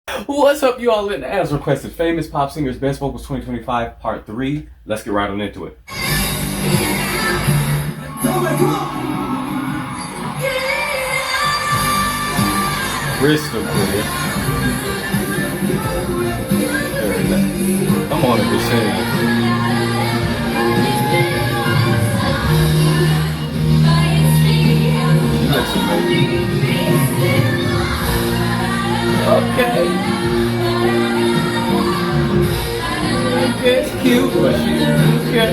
What's up, you all? As requested, famous pop singers, best vocals 2025, part 3. Let's get right on into it. Crystal clear. Come on and just sing. She looks amazing. Okay. It's cute, but she's okay.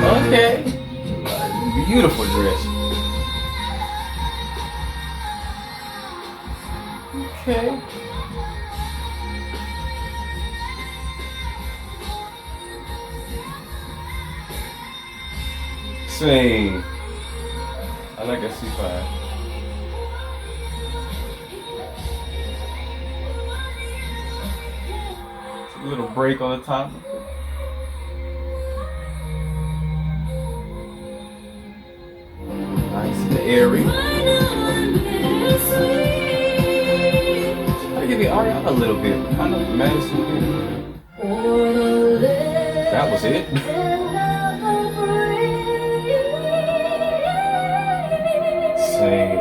Okay. Beautiful dress. Okay. Sing. I like a C5. A little break on the top. Nice and airy. I give you Ariana a little bit, kind of Madison. That was it. Sing.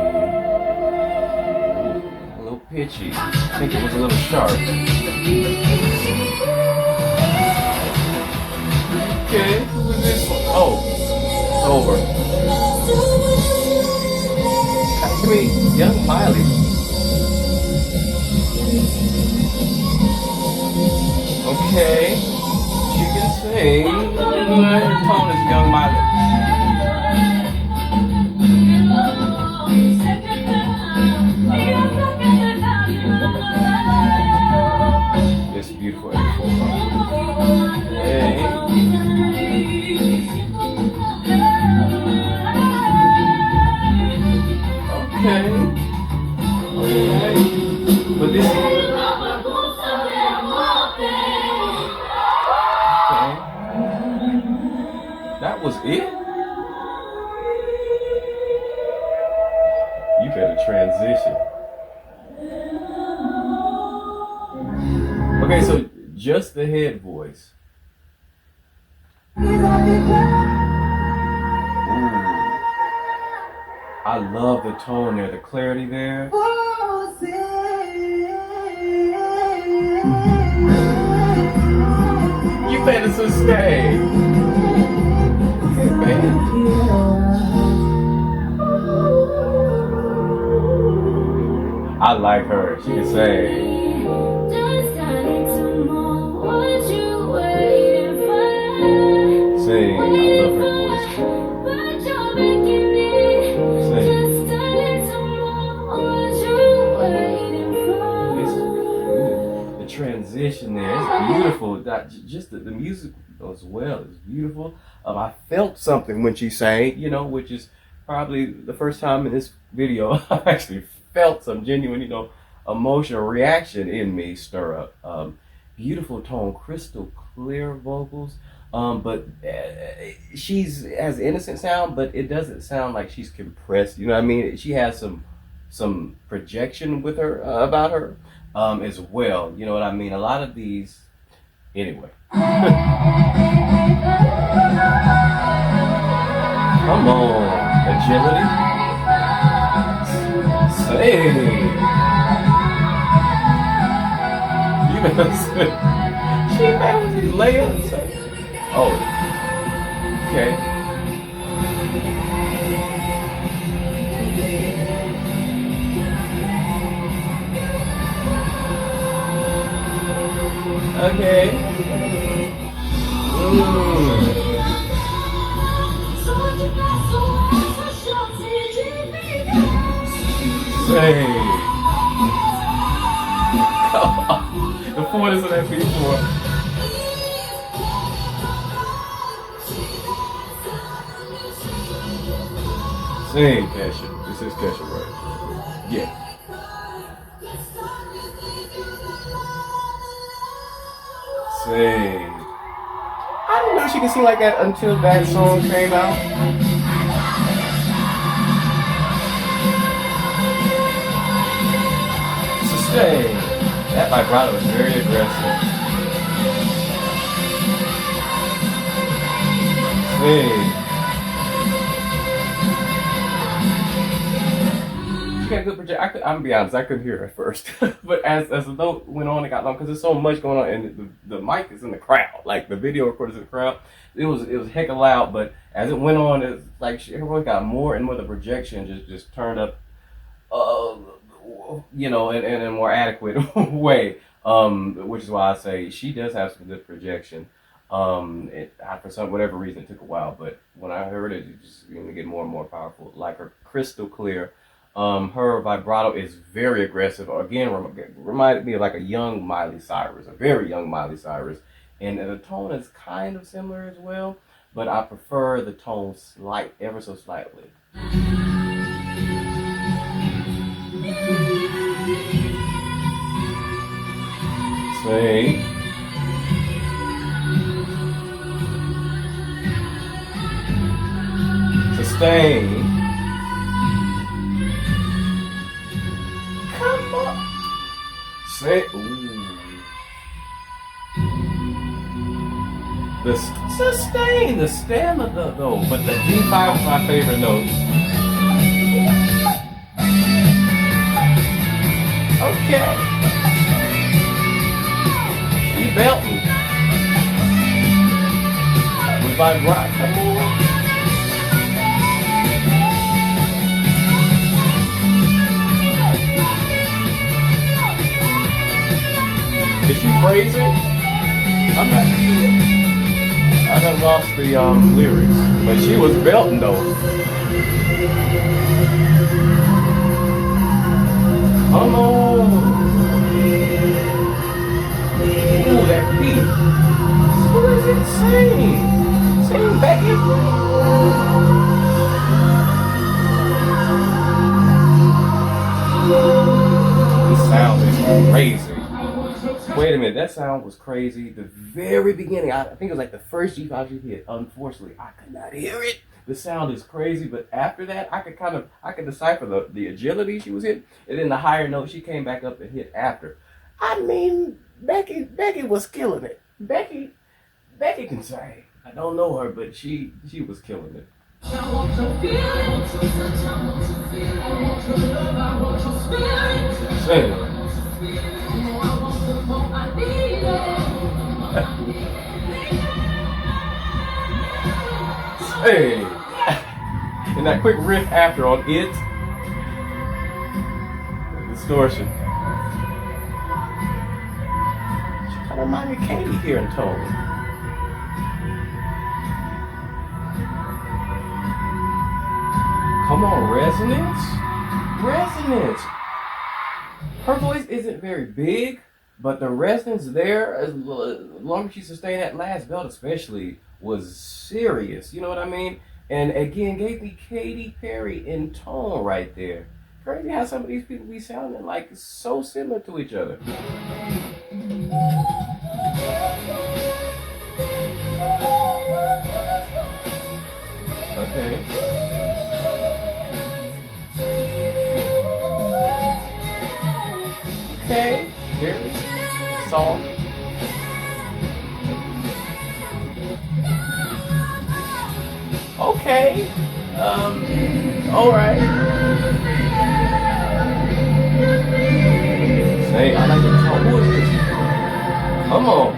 A little pitchy. I think it was a little sharp. Okay, who was this one? Oh, it's over. I mean, young Miley. Okay, she can sing. Her tone is young Miley. It's beautiful. Hey. Okay. Alright. But this okay. That was it? You better transition. Okay, so just the head voice. Ooh. I love the tone there, the clarity there. You better stay. I like her. She can sing. Sing. I love her voice. Sing. The transition there is beautiful. Just the music as well is beautiful. I felt something when she sang, which is probably the first time in this video I actually felt some genuine, emotional reaction in me stir up. Beautiful tone, crystal clear vocals. But she's has innocent sound, but it doesn't sound like she's compressed. You know what I mean? She has some projection with her about her as well. You know what I mean? A lot of these, anyway. Come on, agility. Say. You better say. She better these layers. Oh, okay. Okay. Say. The point is that before. Sing, Kesha. This is Kesha, right? Yeah. Sing. I didn't know she could sing like that until that song came out. Say, that vibrato is very aggressive. Say. She got good project. I'm gonna be honest, I couldn't hear her at first, but as the note went on, it got long because there's so much going on, and the mic is in the crowd, like the video recorder's in the crowd. It was heck of loud, but as it went on, it's like everyone got more and more. The projection just turned up, in a more adequate way. Which is why I say she does have some good projection. For some whatever reason, it took a while, but when I heard it, it just began to get more and more powerful. Like her crystal clear. Her vibrato is very aggressive. Again, reminded me of like a young Miley Cyrus, a very young Miley Cyrus. And the tone is kind of similar as well, but I prefer the tone ever so slightly. Say. Sustain. Come on. Say. Ooh. The sustain, the stamina though, but the D5 is my favorite note. Okay. She belting. With vibrato. Come on. Is she praising? I'm not sure. I done lost the lyrics, but she was belting though. Come on. Ooh, that beat. What is it saying? Saying Becky. The sound is crazy. Wait a minute, that sound was crazy. The very beginning, I think it was like the first G5 she hit. Unfortunately, I could not hear it. The sound is crazy, but after that, I could decipher the agility she was hitting, and then the higher note she came back up and hit after. I mean, Becky was killing it. Becky can sing. I don't know her, but she was killing it. Sing it. Hey, and that quick riff after on it, distortion. She kind of reminded Katie here in tone. Come on, resonance. Her voice isn't very big, but the resonance there, as long as she sustained that last belt especially, was serious. You know what I mean? And again, gave me Katy Perry in tone right there. Crazy how some of these people be sounding like so similar to each other. Okay. Okay, here's the song. Okay. Alright. Say, I like the tone. Who is this? Come on.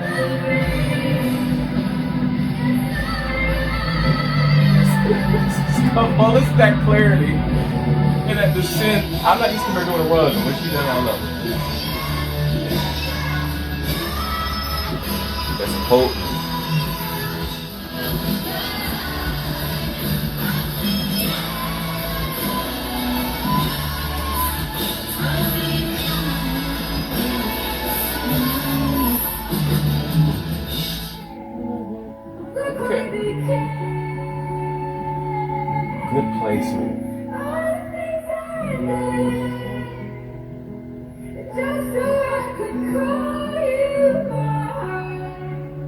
Come on, listen to that clarity and that descent. I'm not used to her doing a run, but she does, I love it. That's potent. Good placement.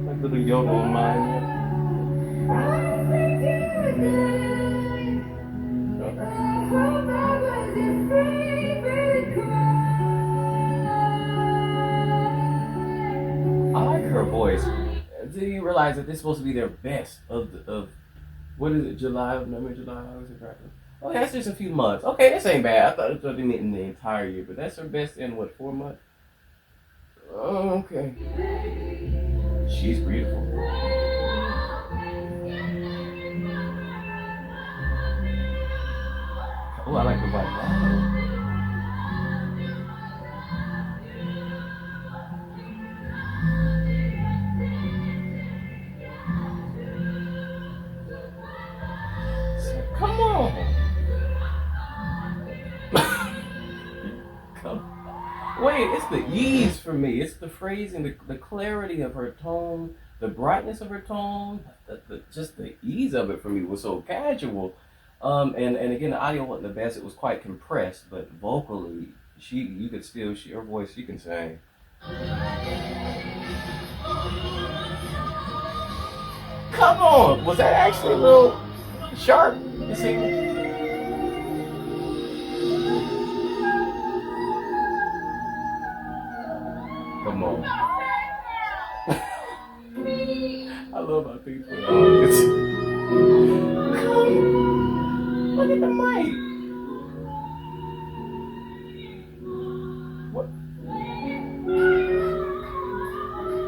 Like little realize that this is supposed to be their best of what is it, July, November, July, August, September. Oh, that's just a few months. Okay, this ain't bad. I thought it was in the entire year, but that's her best in what, 4 months? Oh, okay. She's beautiful. Oh, I like the vibe. Come on. Wait, it's the ease for me. It's the phrasing, the clarity of her tone, the brightness of her tone, just the ease of it for me was so casual. And again, the audio wasn't the best. It was quite compressed, but vocally, you could still, her voice, she can sing. Come on, was that actually a little sharp? You see? Come on. I love how people in the audience. Look at the mic. What?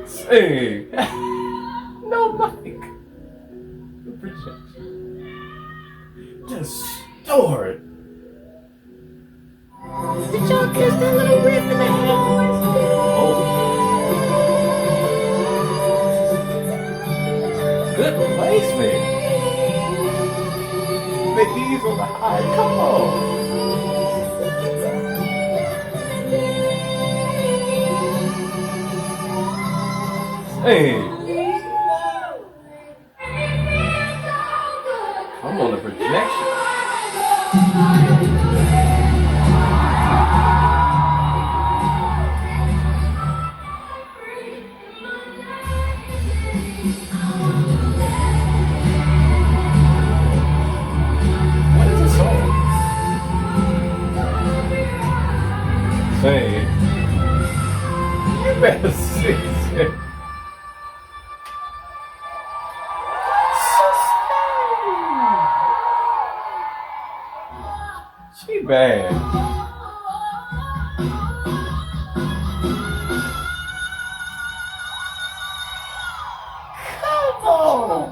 Say. No mic. The projection. Distort. Did y'all catch that little riff in the headphones? Oh. Good placement. The ease on the high. Come on. Hey. Come on, the projection. Hey, you better see it. She bad. Come on.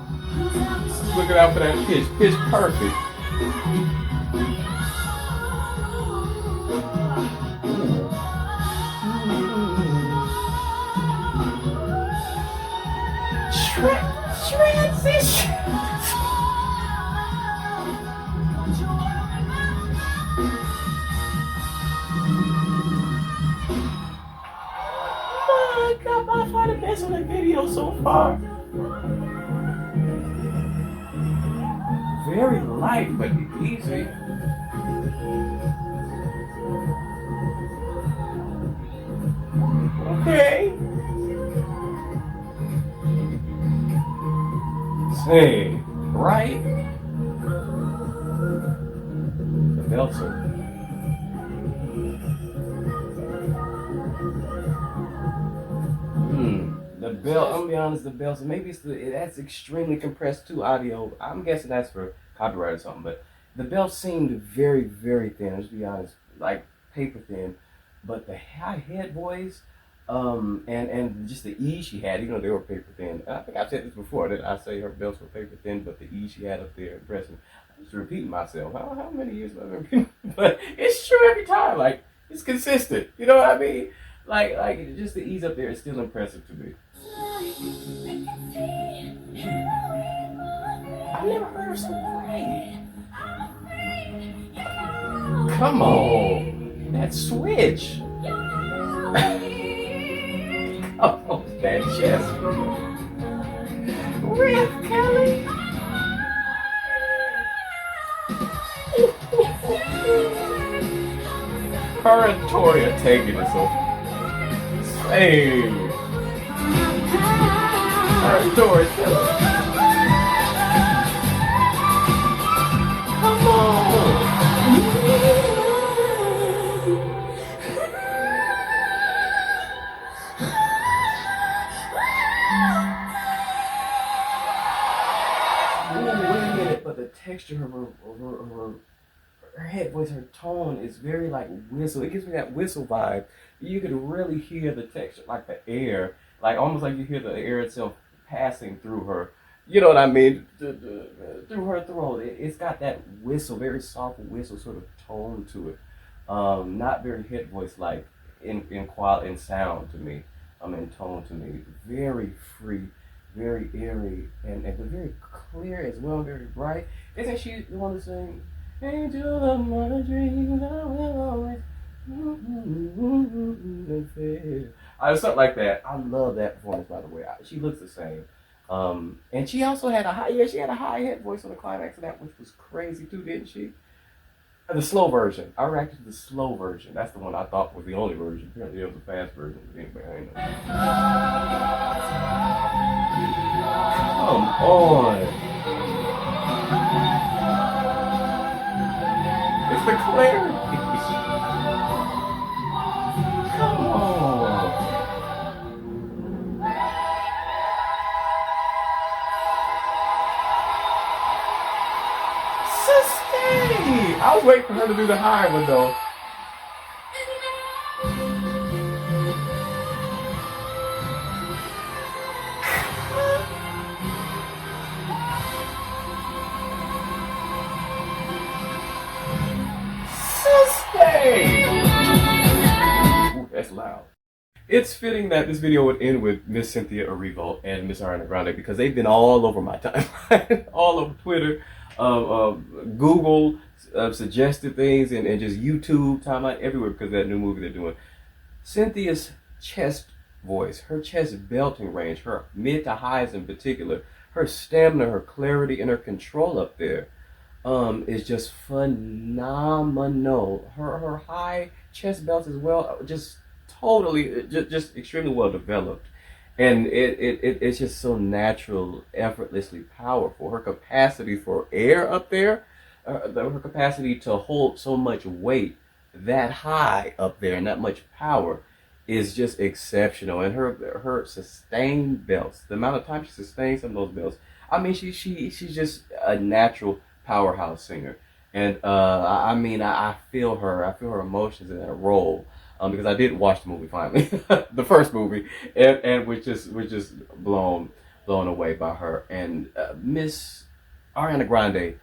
Looking out for that pitch. Pitch perfect. Transition. My God, I find the best on the video so far. Very light, but easy. Okay. Hey, right? The belter. The belt, I'm gonna be honest, the belts, maybe that's extremely compressed too, audio. I'm guessing that's for copyright or something, but the belt seemed very, very thin, let's be honest, like paper thin. But the hi-hat voice, and just the ease she had, even though they were paper thin. And I think I've said this before, that I say her belts were paper thin, but the ease she had up there impressed me. I'm just repeating myself. How many years have I been repeating? But it's true every time. Like, it's consistent. You know what I mean? Like just the ease up there is still impressive to me. I've never heard her so great. Come on. That switch. Oh, that chest. Riff, Kelly. Her and Tori are taking it so. Hey. Her and Tori. Come on. her head voice, her tone is very like whistle. It gives me that whistle vibe. You could really hear the texture, like the air, like almost like you hear the air itself passing through her. You know what I mean? Through her throat. It's got that whistle, very soft whistle sort of tone to it. Not very head voice like in quality in sound to me. In tone to me. Very free, very airy, and very clear as well, very bright. Isn't she the one to sing? Angel of my dreams, I will always. Something like that. I love that performance, by the way. She looks the same. And she also had she had a high head voice on the climax of that, which was crazy too, didn't she? The slow version. I reacted to the slow version. That's the one I thought was the only version. Apparently there was a fast version. Anyway, I ain't know. Come on. It's the clarity. Come on. Sustain. I was waiting for her to do the high one though. Ooh, that's loud. It's fitting that this video would end with Miss Cynthia Erivo and Miss Ariana Grande because they've been all over my timeline, all over Twitter, Google, suggested things, and just YouTube timeline everywhere because of that new movie they're doing. Cynthia's chest voice, her chest belting range, her mid to highs in particular, her stamina, her clarity, and her control up there. Is just phenomenal. Her high chest belts as well, just totally, just extremely well developed, and it's just so natural, effortlessly powerful. Her capacity for air up there, her capacity to hold so much weight that high up there and that much power is just exceptional. And her sustained belts, the amount of time she sustains some of those belts. I mean, she's just a natural powerhouse singer, and I feel her. I feel her emotions in that role, because I did watch the movie finally, the first movie, and was just blown away by her. And Miss Ariana Grande,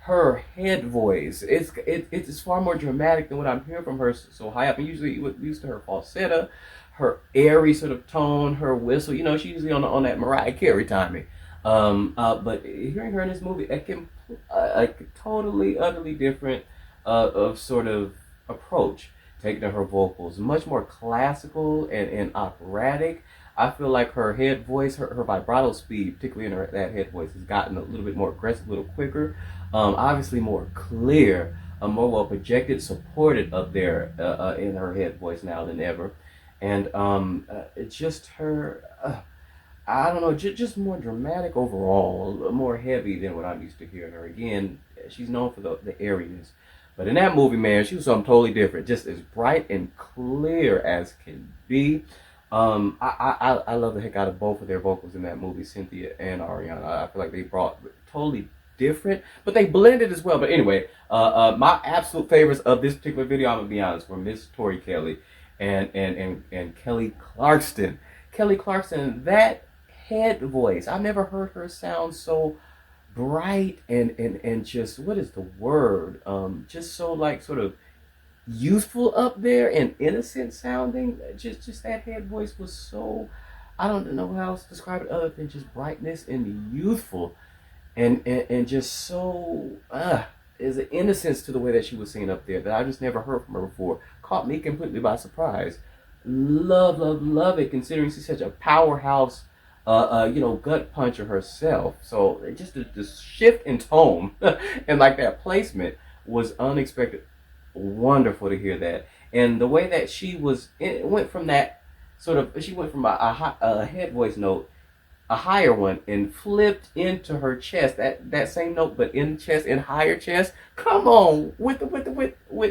her head voice, it's far more dramatic than what I'm hearing from her so high up. And usually we're used to her falsetto, her airy sort of tone, her whistle. You know, she's usually on that Mariah Carey timing. But hearing her in this movie, it can a totally, utterly different of sort of approach taken to her vocals, much more classical and operatic. I feel like her head voice, her vibrato speed, particularly in that head voice, has gotten a little bit more aggressive, a little quicker, obviously more clear, more well projected, supported up there in her head voice now than ever. And it's just her. I don't know, just more dramatic overall, more heavy than what I'm used to hearing her. Again, she's known for the airiness. But in that movie, man, she was something totally different. Just as bright and clear as can be. I love the heck out of both of their vocals in that movie, Cynthia and Ariana. I feel like they brought totally different, but they blended as well. But anyway, my absolute favorites of this particular video, I'm going to be honest, were Miss Tori Kelly and Kelly Clarkson. Kelly Clarkson, that head voice, I've never heard her sound so bright and just, what is the word, just so like sort of youthful up there and innocent sounding. Just that head voice was so, I don't know how else to describe it other than just brightness and youthful and just so there's an innocence to the way that she was singing up there that I just never heard from her before. Caught me completely by surprise. Love it, considering she's such a powerhouse gut puncher herself. So just the shift in tone and like that placement was unexpected. Wonderful to hear that. And the way that she went from that sort of, she went from a head voice note, a higher one, and flipped into her chest, that same note, but in chest, in higher chest. Come on, with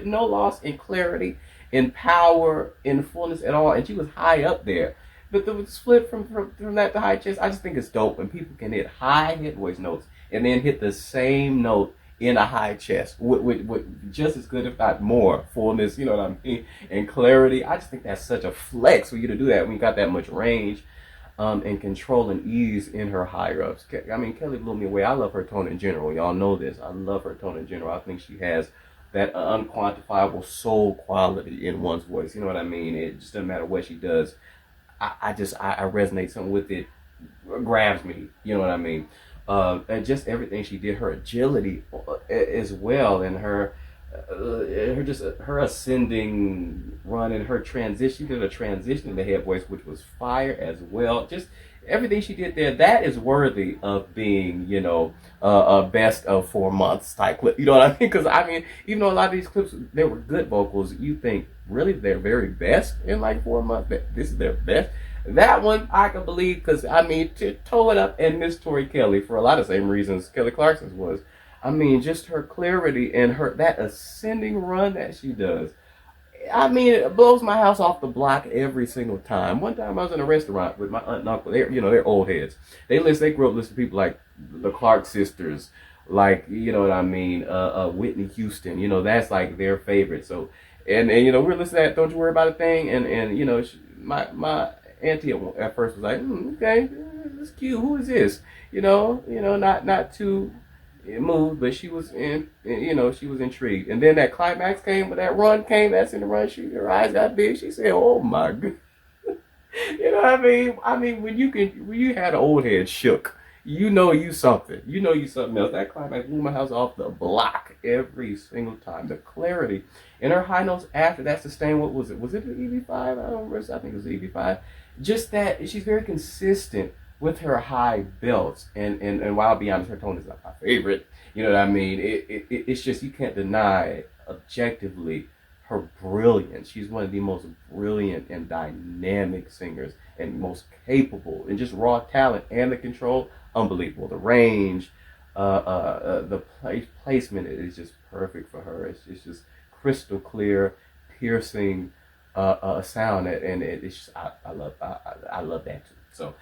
no loss in clarity, in power, in fullness at all. And she was high up there. But the split from that to high chest, I just think it's dope when people can hit high head voice notes and then hit the same note in a high chest with just as good, if not more, fullness, you know what I mean, and clarity. I just think that's such a flex for you to do that when you got that much range and control and ease in her higher ups. I mean, Kelly blew me away. I love her tone in general. Y'all know this. I love her tone in general. I think she has that unquantifiable soul quality in one's voice. You know what I mean? It just doesn't matter what she does. I resonate something with it, grabs me. You know what I mean? And just everything she did, her agility as well, and her ascending run and her transition. She did a transition in the head voice, which was fire as well. Just everything she did there, that is worthy of being, a best of 4 months type clip. You know what I mean? Because I mean, even though a lot of these clips, they were good vocals, you think really their very best in like 4 months. This is their best. That one I can believe, because I mean, to Toe It Up and Miss Tori Kelly, for a lot of same reasons Kelly Clarkson's was. I mean, just her clarity and that ascending run that she does. I mean, it blows my house off the block every single time. One time I was in a restaurant with my aunt and uncle. They're old heads. They grew up listening to people like the Clark sisters, like, you know what I mean, Whitney Houston. That's like their favorite. So, and we're listening to that Don't You Worry About a Thing, and my auntie at first was like, okay, that's cute. Who is this? Not too moved, but she was she was intrigued. And then that climax came, when that run came, that's in the run. Her eyes got big. She said, "Oh my god." You know what I mean? I mean, when you had an old head shook, you something. You something else. That climax blew my house off the block every single time. The clarity and her high notes after that sustained. What was it? Was it an EV5? I don't remember. I think it was EV5. Just that she's very consistent with her high belts, and while I'll be honest, her tone is not my favorite. You know what I mean? It's just, you can't deny objectively her brilliance. She's one of the most brilliant and dynamic singers, and most capable, and just raw talent and the control, unbelievable. The range, the placement is just perfect for her. It's just crystal clear, piercing sound, and it's just, I love that too. So.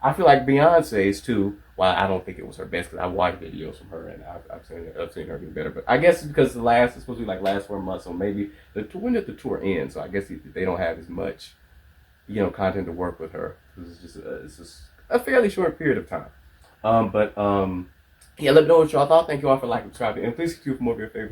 I feel like Beyonce's too. While I don't think it was her best, because I watched videos from her and I've seen her do better. But I guess it's because it's supposed to be like last 4 months, so maybe when did the tour end? So I guess they don't have as much, content to work with her. It's just a fairly short period of time. Yeah, let me know what y'all thought. Thank you all for liking, subscribing, and please keep for more of your favorites.